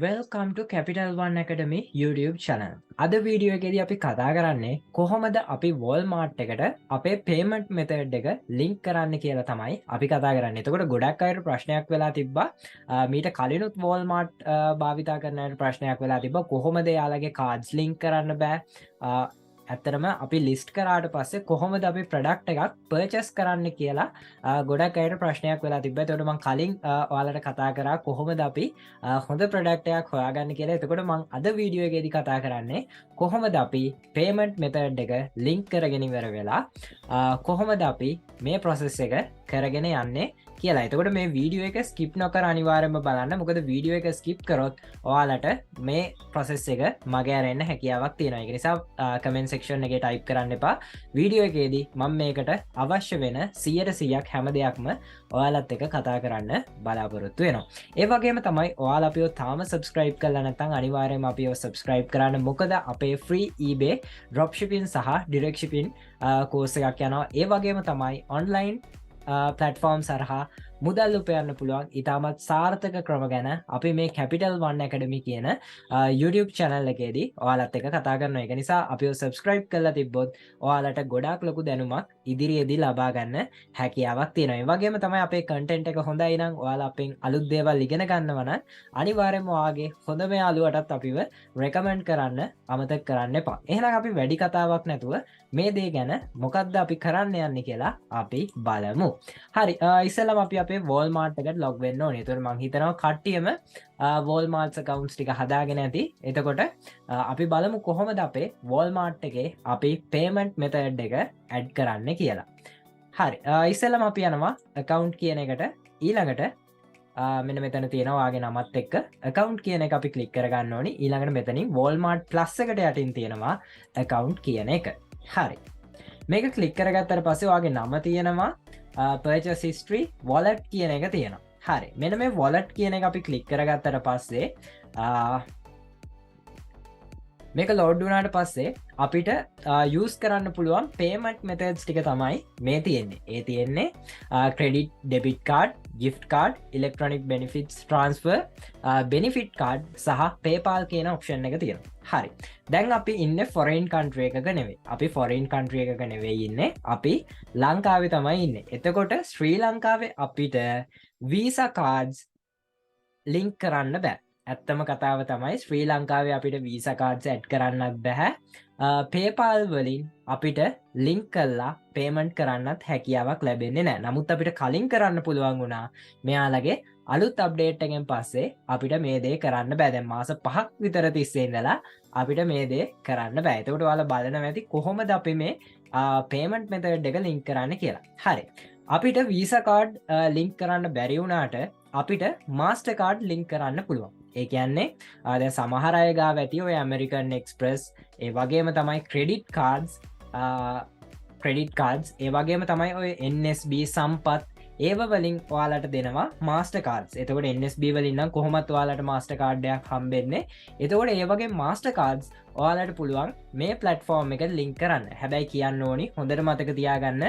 Welcome to Capital One Academy YouTube channel. අද video එකේදී අපි කතා කරන්නේ කොහොමද අපි Walmart එකට අපේ payment method එක link කරන්න කියලා තමයි අපි කතා කරන්නේ. එතකොට ගොඩක් අයට ප්‍රශ්නයක් වෙලා තිබ්බා. මීට කලිනුත් Walmart භාවිතා කරන අයට ප්‍රශ්නයක් වෙලා තිබ්බා. කොහොමද යාළගේ cards link කරන්න බෑ? ඇත්තරම අපි ලිස්ට් කරාට පස්සේ කොහොමද අපි ප්‍රොඩක්ට් එකක් පර්චේස් කරන්න කියලා ගොඩක් අයට ප්‍රශ්නයක් වෙලා තිබ්බා. ඒකට මම කලින් ඔයාලට කතා කරා කොහොමද අපි හොඳ ප්‍රොඩක්ට් එකක් හොයාගන්න කියලා. එතකොට මම අද වීඩියෝ එකේදී කතා කරන්නේ කොහොමද අපි payment method එක link කරගෙන ඉවර වෙලා කොහොමද අපි මේ process එක කරගෙන යන්නේ කියලා. එතකොට මේ වීඩියෝ එක skip නොකර අනිවාර්යයෙන්ම බලන්න. මොකද වීඩියෝ එක skip කරොත් ඔයාලට මේ process එක මගේ අරෙන්න හැකියාවක් තියෙනවා. ඒක නිසා comment section එකේ type කරන්න එපා. වීඩියෝ එකේදී මම මේකට අවශ්‍ය වෙන 100%ක් හැම දෙයක්ම ඔයාලත් එක්ක කතා කරන්න බලාපොරොත්තු වෙනවා. ඒ වගේම තමයි ඔයාලා අපිව තාම subscribe කරලා නැත්නම් අනිවාර්යයෙන්ම අපිව subscribe කරන්න. මොකද අපේ free eBay dropshipping සහ direct shipping course එකක් යනවා. ඒ වගේම තමයි online platform සරහා මුදල් උපයන්න පුළුවන් ඉතාමත් සාර්ථක ක්‍රම ගැන අපි මේ Capital One Academy කියන YouTube channel එකේදී ඔයාලත් එක්ක කතා කරනවා. ඒක නිසා අපිව subscribe කරලා තිබ්බොත් ඔයාලට ගොඩාක් ලොකු දැනුමක් ඉදිරියේදී ලබා ගන්න හැකියාවක් තියෙනවා. ඒ වගේම තමයි අපේ content එක හොඳයි නම් ඔයාලා අපෙන් අලුත් දේවල් ඉගෙන ගන්නවා නම් අනිවාර්යයෙන්ම ඔයාගේ හොඳම යාළුවටත් අපිව recommend කරන්න අමතක කරන්න එපා. එහෙනම් අපි වැඩි කතාවක් නැතුව මේ දේ ගැන මොකක්ද අපි කරන්න යන්නේ කියලා අපි බලමු. හරි, ඉස්සෙල්ලාම අපි අපේ Walmart එකට log වෙන්න ඕනේ. ඒතකොට මම හිතනවා කට්ටියම Walmart accounts ටික හදාගෙන ඇති. එතකොට අපි බලමු කොහොමද අපේ Walmart එකේ අපි payment method එක add කරන්න කියලා. හරි, ඉස්සෙල්ලාම අපි යනවා account කියන එකට. ඊළඟට මෙන්න මෙතන තියෙනවා වාගේ නමත් එක්ක account කියන එක අපි click කරගන්න ඕනේ. ඊළඟට මෙතනින් Walmart plus එකට යටින් තියෙනවා account කියන එක. හරි, මේක click කරගත්තට පස්සේ වාගේ නම තියෙනවා purchase history wallet කියන එක තියෙනවා. හරි, මෙන්න මේ wallet කියන එක අපි click කරගත්තට පස්සේ මේක load වුණාට පස්සේ අපිට use කරන්න පුළුවන් payment methods ටික තමයි මේ තියෙන්නේ. ඒ තියෙන්නේ credit, debit card, gift card, electronic benefits transfer, benefit card සහ PayPal කියන option එක තියෙනවා. හරි, දැන් අපි ඉන්නේ foreign country එකක නෙවෙයි. අපි foreign country එකක නෙවෙයි ඉන්නේ. අපි ලංකාවේ තමයි ඉන්නේ. එතකොට ශ්‍රී ලංකාවේ අපිට visa cards link කරන්න බෑ. ඇත්තම කතාව තමයි ශ්‍රී ලංකාවේ අපිට visa cards add කරන්නත් බෑ. PayPal වලින් අපිට link කරලා payment කරන්නත් හැකියාවක් ලැබෙන්නේ නැහැ. නමුත් අපිට කලින් කරන්න පුළුවන් වුණා මෙයාලගේ අලුත් අප්ඩේට් එකෙන් පස්සේ අපිට මේ දේ කරන්න බෑ. දැන් මාස 5ක් විතර තිස්සේ ඉඳලා අපිට මේ දේ කරන්න බෑ. එතකොට ඔයාලා බලනවා ඇති කොහොමද අපි මේ payment method එක link කරන්න කියලා. හරි, අපිට visa card link කරන්න බැරි වුණාට අපිට master card link කරන්න පුළුවන්. ඒ කියන්නේ දැන් සමහර අය ගාව ඇති ඔය American Express, ඒ වගේම තමයි credit cards, ඒ වගේම තමයි ඔය NSB සම්පත්, ඒව වලින් ඔයාලට දෙනවා master cards. එතකොට NSB වලින් නම් කොහොමත් ඔයාලට master card එකක් හම්බෙන්නේ. එතකොට ඒ වගේ master cards ඔයාලට පුළුවන් මේ platform එකට link කරන්න. හැබැයි කියන්න ඕනි හොඳට මතක තියාගන්න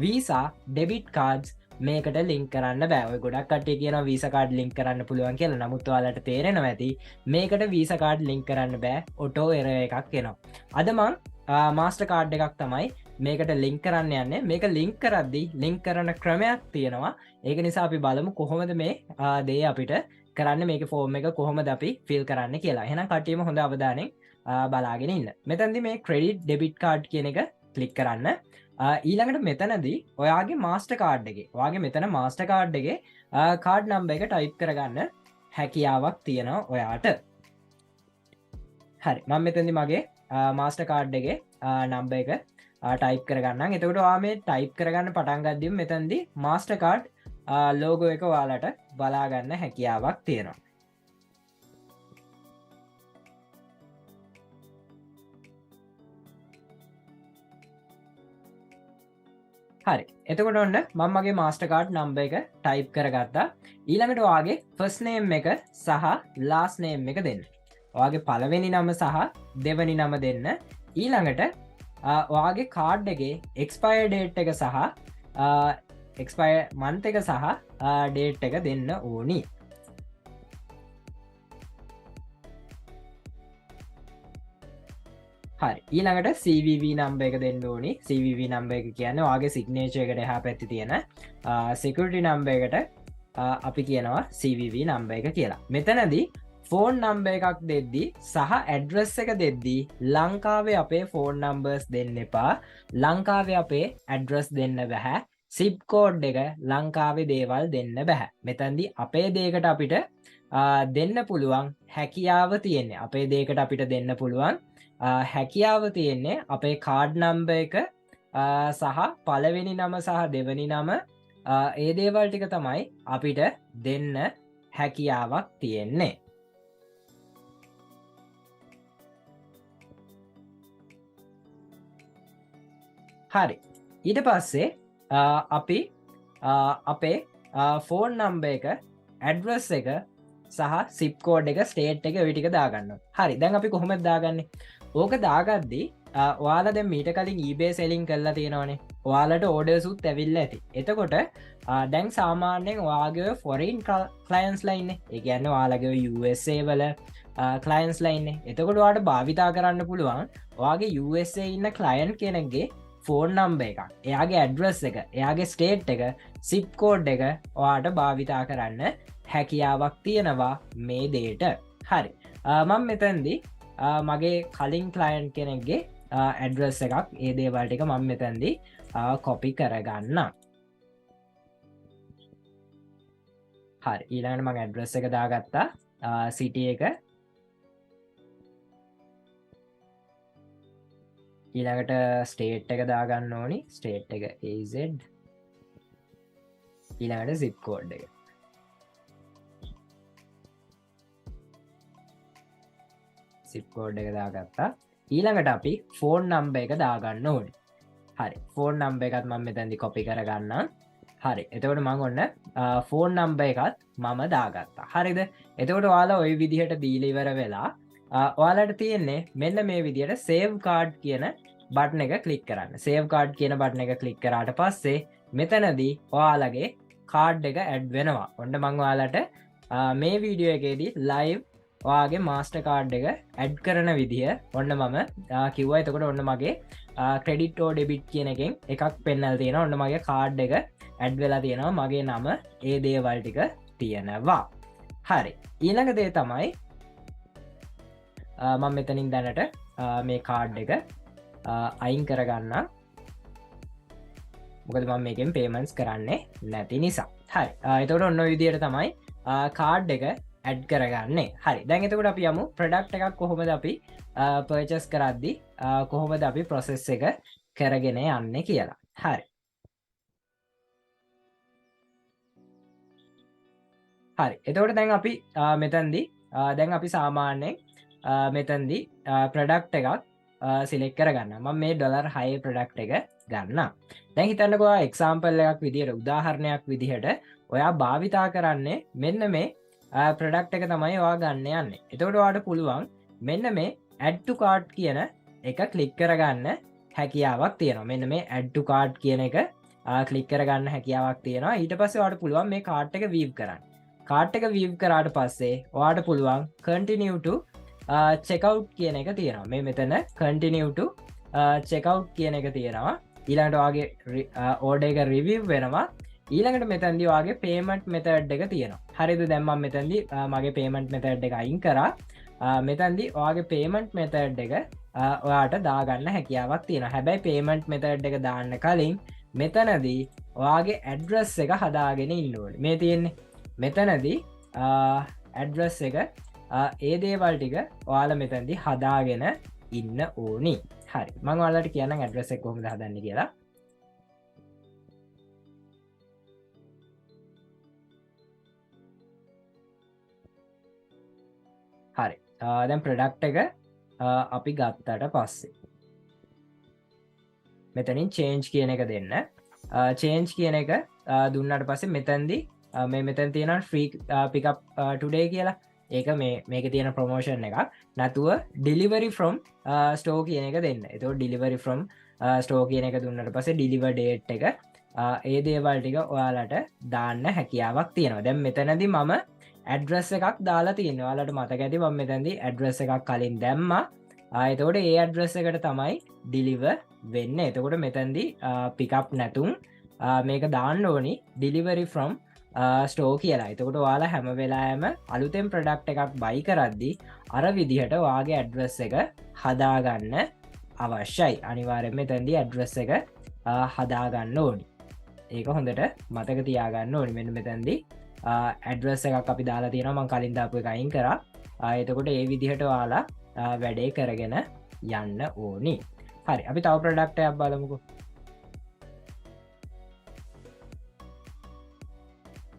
visa, debit cards මේකට link කරන්න බෑ. ඔය ගොඩක් කට්ටිය කියනවා visa card link කරන්න පුළුවන් කියලා. නමුත් ඔයාලට තේරෙනවා ඇති මේකට visa card link කරන්න බෑ. auto error එකක් එනවා. අද මං master card එකක් තමයි මේකට link කරන්න යන්නේ. මේක link කරද්දී link කරන ක්‍රමයක් තියෙනවා. ඒක නිසා අපි බලමු කොහොමද මේ දේ අපිට කරන්න, මේකේ form එක කොහොමද අපි fill කරන්න කියලා. එහෙනම් කට්ටියම හොඳ අවධානයෙන් බලාගෙන ඉන්න. මෙතනදී මේ credit debit card කියන එක click කරන්න. ඊළඟට මෙතනදී ඔයාගේ master card එකේ ඔයාගේ මෙතන master card එකේ card number එක type කරගන්න හැකියාවක් තියෙනවා ඔයාට. හරි, මම මෙතනදී මගේ master card එකේ number එක type කරගන්නම්. එතකොට ඔයා මේ type කරගන්න පටන් ගද්දිම මෙතනදී master card logo එක ඔයාලට බලා ගන්න හැකියාවක් තියෙනවා. හරි, එතකොට ඔන්න මම මගේ master card number එක type කරගත්තා. ඊළඟට ඔයාගේ first name එක සහ last name එක දෙන්න. ඔයාගේ පළවෙනි නම සහ දෙවෙනි නම දෙන්න. ඊළඟට ඔයාගේ card එකේ expire date එක සහ expire month එක සහ date එක දෙන්න ඕනි. හරි ඊළඟට CVV නම්බර් එක දෙන්න ඕනි. CVV නම්බර් එක කියන්නේ ඔයාගේ සිග්නේචර් එකට එහා පැත්තේ තියෙන සිකියුරිටි නම්බර් එකට අපි කියනවා CVV නම්බර් එක කියලා. මෙතනදී ෆෝන් නම්බර් එකක් දෙද්දී සහ ඇඩ්‍රස් එක දෙද්දී ලංකාවේ අපේ ෆෝන් නම්බර්ස් දෙන්න එපා. ලංකාවේ අපේ ඇඩ්‍රස් දෙන්න බැහැ. සිප් කෝඩ් එක ලංකාවේ දේවල් දෙන්න බැහැ. මෙතනදී අපේ දේකට අපිට දෙන්න පුළුවන් හැකියාව තියෙන්නේ. අපේ දේකට අපිට දෙන්න පුළුවන් හැකියාව තියෙන්නේ අපේ කාඩ් නම්බර් එක සහ පළවෙනි නම සහ දෙවෙනි නම ඒ දේවල් ටික තමයි අපිට දෙන්න හැකියාවක් තියෙන්නේ. හරි ඊට පස්සේ අපි අපේ ෆෝන් නම්බර් එක ඇඩ්‍රස් එක සහ සිප් කෝඩ් එක ස්ටේට් එක ඔය ටික දාගන්න. හරි දැන් අපි කොහොමද දාගන්නේ? ඕක දාගද්දී ඔයාලා දැන් මීට කලින් eBay selling කරලා තියෙනවනේ. ඔයාලට orders උත් ඇවිල්ලා ඇති. එතකොට දැන් සාමාන්‍යයෙන් ඔයාගේ foreign clients ලා ඉන්නේ. ඒ කියන්නේ ඔයාලගේ USA වල clients ලා ඉන්නේ. එතකොට ඔයාලට භාවිතා කරන්න පුළුවන් ඔයාගේ USA ඉන්න client කෙනෙක්ගේ ෆෝන් නම්බර් එකක්, එයාගේ ඇඩ්‍රස් එක, එයාගේ ස්ටේට් එක, සිප් කෝඩ් එක ඔයාලට භාවිතා කරන්න හැකියාවක් තියෙනවා මේ දේට. හරි මම මෙතනදී මගේ කලින් ක්ලයන්ට් කෙනෙක්ගේ ඇඩ්‍රස් එකක් ඒ දේවල් ටික මම මෙතනදී කොපි කරගන්න. හරි ඊළඟට මම ඇඩ්‍රස් එක දාගත්තා. සිටි එක ඊළඟට ස්ටේට් එක දාගන්න ඕනි. ස්ටේට් එක AZ ඊළඟට zip code එක zip code එක දාගත්තා. ඊළඟට අපි ෆෝන් නම්බර් එක දාගන්න ඕනි. හරි ෆෝන් නම්බර් එකත් මම මෙතනදී කොපි කරගන්නම්. හරි එතකොට මම ඔන්න ෆෝන් නම්බර් එකත් මම දාගත්තා. හරිද? එතකොට ඔයාලා ওই විදිහට දීලා ඉවර වෙලා ඔයාලට තියෙන්නේ මෙන්න මේ විදිහට save card කියන බටන් එක ක්ලික් කරන්න. save card කියන බටන් එක ක්ලික් කරාට පස්සේ මෙතනදී ඔයාලගේ කාඩ් එක ඇඩ් වෙනවා. ඔන්න මම ඔයාලට මේ වීඩියෝ එකේදී live ඔයාගේ මාස්ටර් කාඩ් එක ඇඩ් කරන විදිහ ඔන්න මම කිව්වා. එතකොට ඔන්න මගේ ක්‍රෙඩිට් ඕ ඩෙබිට් කියන එකෙන් එකක් පෙන්නලා තියෙනවා. ඔන්න මගේ කාඩ් එක ඇඩ් වෙලා තියෙනවා. මගේ නම ඒ දේවල් ටික තියෙනවා. හරි ඊළඟ දේ තමයි මම මෙතනින් දැනට මේ කාඩ් එක අයින් කරගන්න. මොකද මම මේකෙන් පේමන්ට්ස් කරන්නේ නැති නිසා. හරි එතකොට ඔන්න ඔය විදිහට තමයි කාඩ් එක ඇඩ් කරගන්නේ. හරි දැන් එතකොට අපි යමු ප්‍රොඩක්ට් එකක් කොහොමද අපි පර්චේස් කරද්දී කොහොමද අපි ප්‍රොසෙස් එක කරගෙන යන්නේ කියලා. හරි හරි එතකොට දැන් අපි මෙතනදී දැන් අපි සාමාන්‍යයෙන් මෙතනදී ප්‍රොඩක්ට් එකක් සිලෙක්ට් කරගන්න. මම මේ $6 ප්‍රොඩක්ට් එක ගන්නම්. දැන් හිතන්නකෝ එක්සැම්පල් එකක් විදිහට උදාහරණයක් විදිහට ඔයා භාවිතා කරන්නේ මෙන්න මේ ප්‍රොඩක්ට් එක තමයි ඔයා ගන්න යන්නේ. එතකොට ඔයාට පුළුවන් මෙන්න මේ add to cart කියන එක ක්ලික් කරගන්න හැකියාවක් තියෙනවා. මෙන්න මේ add to cart කියන එක ක්ලික් කරගන්න හැකියාවක් තියෙනවා. ඊට පස්සේ ඔයාට පුළුවන් මේ කාර්ට් එක වීව් කරන්න. කාර්ට් එක වීව් කරාට පස්සේ ඔයාට පුළුවන් continue to checkout කියන එක තියෙනවා. මේ මෙතන continue to checkout කියන එක තියෙනවා. ඊළඟට ඔයාගේ order එක review වෙනවා. ඊළඟට මෙතනදී ඔයාගේ payment method එක තියෙනවා. හරිද? දැන් මම මෙතනදී මගේ payment method එක අයින් කරා. මෙතනදී ඔයාගේ payment method එක ඔයාට දාගන්න හැකියාවක් තියෙනවා. හැබැයි payment method එක දාන්න කලින් මෙතනදී ඔයාගේ address එක හදාගෙන ඉන්න ඕනේ. මේ තියෙන්නේ මෙතනදී address එක ඒ දේවල් ටික ඔයාලා මෙතනදී හදාගෙන ඉන්න ඕනි. හරි මම ඔයාලට කියන්නම් address එක කොහොමද හදන්නේ කියලා. හරි දැන් ප්‍රොඩක්ට් එක අපි ගත්තට පස්සේ මෙතනින් change කියන එක දෙන්න. change කියන එක දුන්නාට පස්සේ මෙතනදී මේ මෙතන තියෙනවා free pick up today කියලා. ඒක මේක තියෙන ප්‍රොමෝෂන් එකක්. නැතුව delivery from store කියන එක දෙන්න. එතකොට delivery from store කියන එක දුන්නාට පස්සේ deliver date එක ඒ දේවල් ටික ඔයාලට දාන්න හැකියාවක් තියෙනවා. දැන් මෙතනදී මම ඇඩ්‍රස් එකක් දාලා තියෙනවා. ඔයාලට මතක ඇති මම මෙතනදී ඇඩ්‍රස් එකක් කලින් දැම්මා. එතකොට ඒ ඇඩ්‍රස් එකට තමයි ඩිලිව වෙන්න. එතකොට මෙතැන්දි පිකප් නැතුම් මේක දාන්න ඕනි ඩිලිවරි ෆ්‍රම් ස්ටෝ කියලා. එතකොට වාලා හැම වෙලාම අලුතෙන් ප්‍රඩක්් එකක් බයි කරද්දි අර විදිහට වාගේ ඇඩ්‍රස් එක හදාගන්න අවශ්‍යයි. අනිවාරෙන්ම තැන්දි ඇඩ්‍රස් එක හදාගන්න ඕනි. ඒක හොඳට මතක තියාගන්න ඕනි. මෙන්න මෙතැන්දි ඇඩ්‍රස් එකක් අපි දාලා තියෙනවා මං කලින් දාපු එක අයින් කරා. එතකොට ඒ විදිහට වාලා වැඩේ කරගෙන යන්න ඕනි. හරි අපි තව ප්‍රඩක්ට් එකක් බලමුකෝ.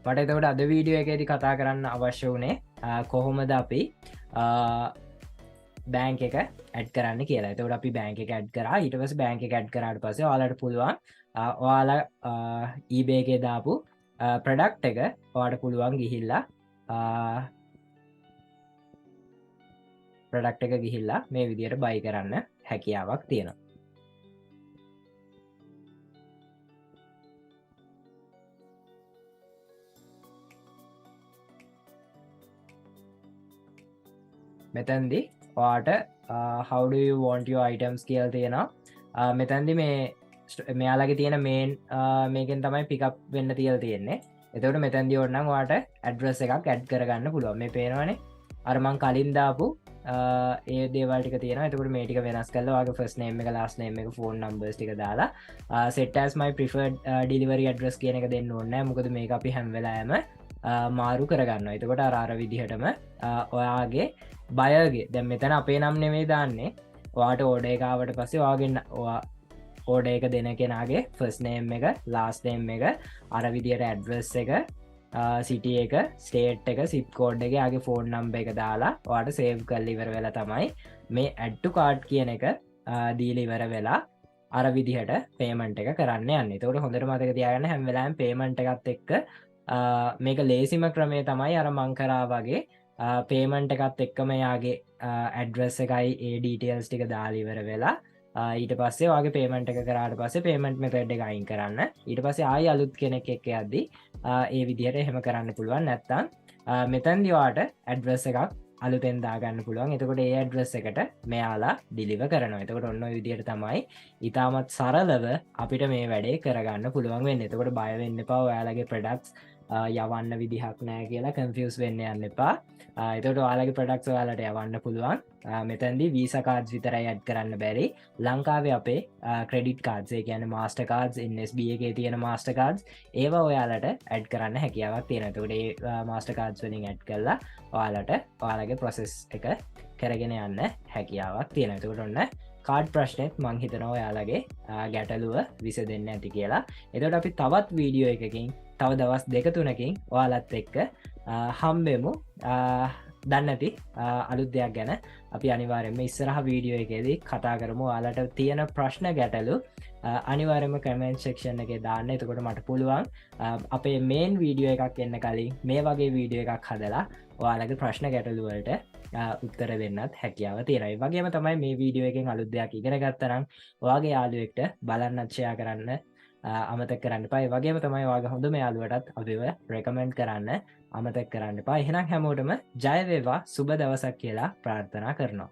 මට එතකොට අද වීඩියෝ එකේදී කතා කරන්න අවශ්‍ය වුණේ කොහොමද අපි බෑංක එක ඇඩ් කරන්න කියලා. එතකොට අපි බෑංක එක ඇඩ් කරා. ඊට පස්සේ බෑංක එක ඇඩ් කරාට පස්සේ ඔයාලට පුළුවන් ඔයාලා eBay එකේ දාපු ප්‍රොඩක්ට් එක ඔයාලට පුළුවන් ගිහිල්ලා ප්‍රොඩක්ට් එක ගිහිල්ලා මේ විදිහට බයි කරන්න හැකියාවක් තියෙනවා. මෙතැන්දි ඔයාට how do you want your items කියලා තියෙනවා. මෙතැන්දි මෙයාලගේ තියෙන මේන් මේකෙන් තමයි පිකප් වෙන්න තියලා තියෙන්නේ. එතකොට මෙතැන්දි ඕනනම් ඔයාට ඇඩ්‍රස් එකක් ඇඩ් කරගන්න පුළුවන්. මේ පේනවනේ අර මං කලින් දාපු ඒ දේවල් ටික තියෙනවා. එතකොට මේ ටික වෙනස් කරලා ඔයාගේ first name එක last name එක phone numbers ටික දාලා set as my preferred delivery address කියන එක දෙන්න ඕනේ නැහැ. මොකද මේක අපි හැම වෙලාවෙම මාරු කරගන්නවා. එතකොට අර විදිහටම ඔයාගේ බයර්ගේ දැන් මෙතන අපේ නම් නෙමෙයි දාන්නේ. ඔයාට ඕඩර් එක ආවට පස්සේ ඔයාගේ ඕඩර් එක දෙන කෙනාගේ first name එක last name එක අර විදිහට address එක සිටි එක ස්ටේට් එක සිප් කෝඩ් එක යාගේ ෆෝන් නම්බර් එක දාලා ඔයාට සේව් කරලා ඉවර වෙලා තමයි මේ add to cart කියන එක දීලා ඉවර වෙලා අර විදිහට පේමන්ට් එක කරන්න යන්නේ. ඒතකොට හොඳට මතක තියාගන්න හැම වෙලාවෙම පේමන්ට් එකත් එක්ක මේක ලේසිම ක්‍රමය තමයි අර මං කරා වගේ පේමන්ට් එකත් එක්කම යාගේ ඇඩ්‍රස් එකයි ඒ ඩීටේල්ස් ටික දාලා ඉවර වෙලා ඊට පස්සේ වගේ පේමන්ට් එක කරාට පස්සේ පේමන්ට් මෙතඩ් එක අයින් කරන්න. ඊට පස්සේ ආයි අලුත් කෙනෙක් එක්ක යද්දි ඒ විදිහට එහෙම කරන්න පුළුවන්. නැත්තම් මෙතනදී ඔයාට ඇඩ්‍රස් එකක් අලුතෙන් දාගන්න පුළුවන්. එතකොට ඒ ඇඩ්‍රස් එකට මෙයාලා ඩිලිවර් කරනවා. එතකොට ඔන්න ඔය විදිහට තමයි ඊටමත් සරලව අපිට මේ වැඩේ කරගන්න පුළුවන් වෙන්නේ. එතකොට බය වෙන්න එපා. ඔයාලගේ ප්‍රොඩක්ට්ස් යවන්න විදිහක් නෑ කියලා කන්ෆියුස් වෙන්න යන්න එපා. එතකොට ඔයාලගේ ප්‍රොඩක්ට්ස් ඔයාලට යවන්න පුළුවන්. මෙතැන්දී වීසා කාඩ්ස් විතරයි ඇඩ් කරන්න බැරි. ලංකාවේ අපේ ක්‍රෙඩිට් කාඩ්ස් ඒ කියන්නේ මාස්ටර් කාඩ්ස් NSB එකේ තියෙන මාස්ටර් කාඩ්ස් ඒවා ඔයාලට ඇඩ් කරන්න හැකියාවක් තියෙනවා. එතකොට ඒ මාස්ටර් කාඩ්ස් වලින් ඇඩ් කරලා ඔයාලට ඔයාලගේ process එක කරගෙන යන්න හැකියාවක් තියෙනවා. එතකොට ඔන්න කාඩ් ප්‍රශ්නෙත් මං හිතනවා ඔයාලගේ ගැටලුව විසඳෙන්න ඇති කියලා. එතකොට අපි තවත් වීඩියෝ එකකින් තව දවස් 2-3කින් ඔයාලත් එක්ක හම්බෙමු. දන්නති අලුත් දෙයක් ගැන අපි අනිවාර්යෙන්ම ඉස්සරහ වීඩියෝ එකේදී කතා කරමු. ඔයාලට තියෙන ප්‍රශ්න ගැටලු අනිවාර්යෙන්ම කමෙන්ට් සෙක්ෂන් එකේ දාන්න. එතකොට මට පුළුවන් අපේ මේන් වීඩියෝ එකක් එන්න කලින් මේ වගේ වීඩියෝ එකක් හදලා ඔයාලගේ ප්‍රශ්න ගැටලු වලට උත්තර දෙන්නත් හැකියාව තියෙනවා. ඒ වගේම තමයි මේ වීඩියෝ එකෙන් අලුත් දෙයක් ඉගෙන ගත්තා නම් ඔයාගේ යාළුවෙක්ට බලන්නත් ෂෙයා කරන්න අමතක කරන්න එපා. ඒ වගේම තමයි ඔයාගේ හොඳම යාළුවටත් අපිව රෙකමෙන්ඩ් කරන්න අමතක කරන්න එපා. එහෙනම් හැමෝටම ජය වේවා සුබ දවසක් කියලා ප්‍රාර්ථනා කරනවා.